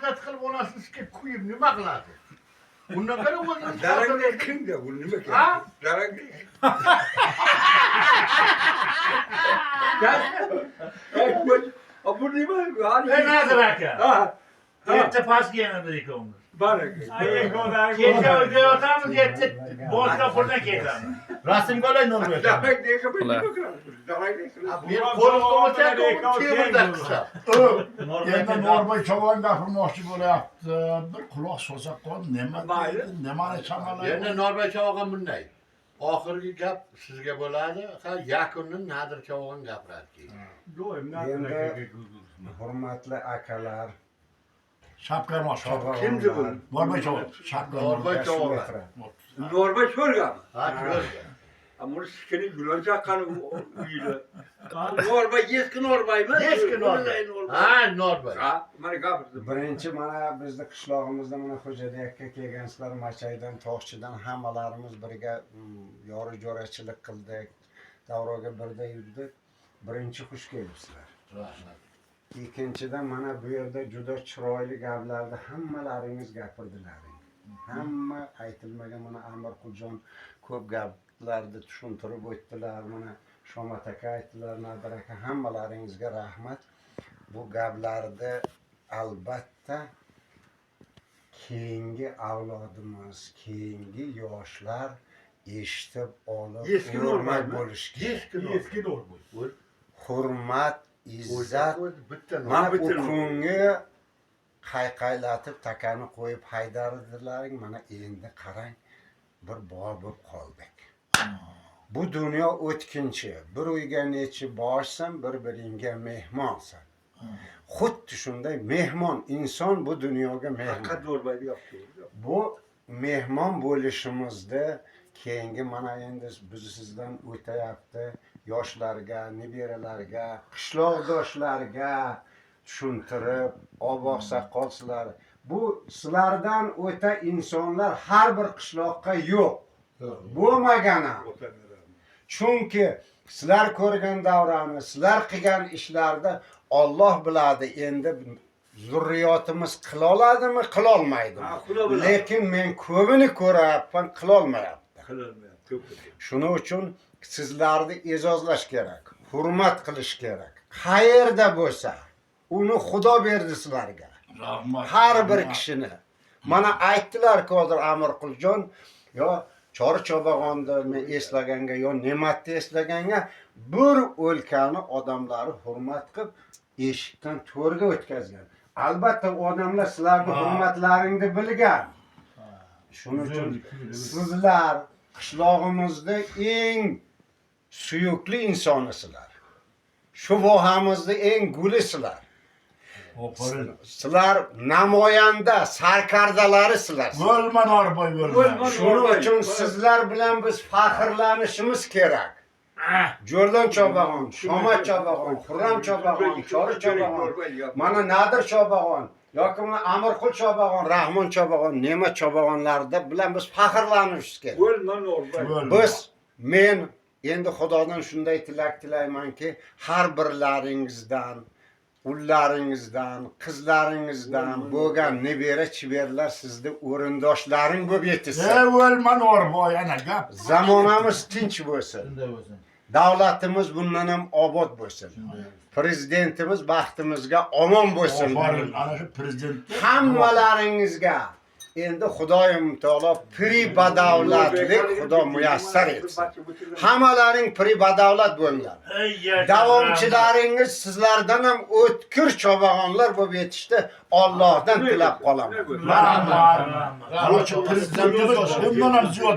mehnat qilib onasini ishga qo'yib nima qiladi? Undan ko'ra o'zini Darangda kimda bu nima kerak? Ha? Darangda. Bu nima? Nazir aka. Ha. Erta pastga yana ikkovimiz. Baraka. Kecha uyda yotamiz, erta boshqa puldan ketamiz. Rasmga olay Nurbek. Darangda nima qilasiz? Darangda. Men qo'limga olsam, temirda qilsa. Endi Nurbek Cho'g'on gapirmoqchi bo'lyapti. Bir quloq solsak qol nima Mayli. deydi, nimani chamaladi. Endi Norbek Chavog'on bunday. Oxirgi gap sizga bo'ladi. Ha, yakunni Nadir Chavog'on gapiradi keyin. Endi hurmatli akalar, Shapka moshqa. Kimdi bu? Nurbek Cho'g'on. Shapka Norbek Chavog'on. Norma ko'rgan. Ha, ko'rgan. Ammo sikini gulon chaqqani uyida. Norma eski Normaymi? Eski Norbek. Ha, Norbek. Ha, mana gapirdim. birinchi mana bizni qishlog'imizda mana Xo'jadiyakka kelgansizlar, Machaydan, Toshchidan hammalarimiz birga yori jo'rachilik qildik. Davroga birga yurdik. Birinchi xush kelibsizlar. Rahmat. Ikkinchidan mana bu yerda juda chiroyli gaplarni hammalaringiz gapirdilaring. Hamma aytilmagan mana Amirquljon ko'p gaplarni tushuntirib o'tdilar. Mana Shomat aka aytdilar, Nadir aka, hammalaringizga rahmat. Bu gaplarni albatta keyingi avlodimiz, keyingi yoshlar eshitib olib, Eski hurmat Norbek. bo'lishi kerak. Eski Norbek. Hurmat, izzat. Bitta Mana bu bitirdim. kungi qayqaylatib takani qo'yib haydardilaring, mana endi qarang, bir bog' bo'lib qoldik. Bu dunyo o'tkinchi. Bir uyga nechi boshsan, bir-biringga mehmonsan. Xuddi shunday mehmon, inson bu dunyoga mehmon. Faqat Normayni yo'qdi. Bu mehmon bo'lishimizda keyingi mana endi biz sizdan o'tayapti, yoshlarga, neberalarga, qishloqdoshlarga tushuntirib, oboq saqqolsizlar. Bu sizlardan o'ta insonlar har bir qishloqqa yo'q. Bo'lmagan ham. Chunki sizlar ko'rgan davrani, sizlar qilgan ishlarda Alloh biladi, endi zurriyotimiz qila oladimi, qila olmaydimi? Lekin men ko'pini ko'ryapman, qila olmayapti. Shuning uchun sizlarni e'zozlash kerak, hurmat qilish kerak. Qayerda bo'lsa, uni Xudo berdi sizlarga. Rahmat. Har bir kishini. Mana aytdilar-ku hozir Amirquljon, yo Chor-Chobag'onni men eslaganga, yo Ne'matni eslaganga bir o'lkani odamlari hurmat qilib eshikdan to'rga o'tkazgan. Albatta odamlar sizlarning hurmatlaringni bilgan. Shuning uchun sizlar qishlog'imizda eng suyukli insonisizlar. Shu vohamizda eng gulisizlar. Sizlar namoyanda sarkardalarisizlar. Bo'lma Nurbek, bo'lma. Shuning uchun sizlar bilan biz faxrlanishimiz kerak. Jo'rdan Chobag'on, Shomat Chobag'on, Xurram Chobag'on, Chori Chobag'on, mana Nadir Chobag'on, yoki mana Amirqul Chobag'on, Rahmon Chobag'on, Ne'mat Chobag'onlarda bilan biz faxrlanishimiz kerak. Biz men endi Xudodan shunday tilak tilaymanki, har birlaringizdan, ullaringizdan, qizlaringizdan bo'lgan nebera chiberalar sizning o'rindoshlaring bo'lib yetishsin. Bo'lma Nurbek, yana gap. Zamonamiz tinch bo'lsin. Shunday bo'lsin. Davlatimiz bundan ham obod bo'lsin. Prezidentimiz baxtimizga omon bo'lsin. Ofarin, ana shu prezident. Hammalaringizga endi Xudoyim taolo piri badavlatlik Xudo muyassar etsin. Hammalaring piri badavlat bo'linglar. Davomchilaringiz sizlardan ham o'tkir chobag'onlar bo'lib yetishdi. Allohdan tilab qolaman. Rahmat. Ana shu prezidentimiz bundan ham ziyod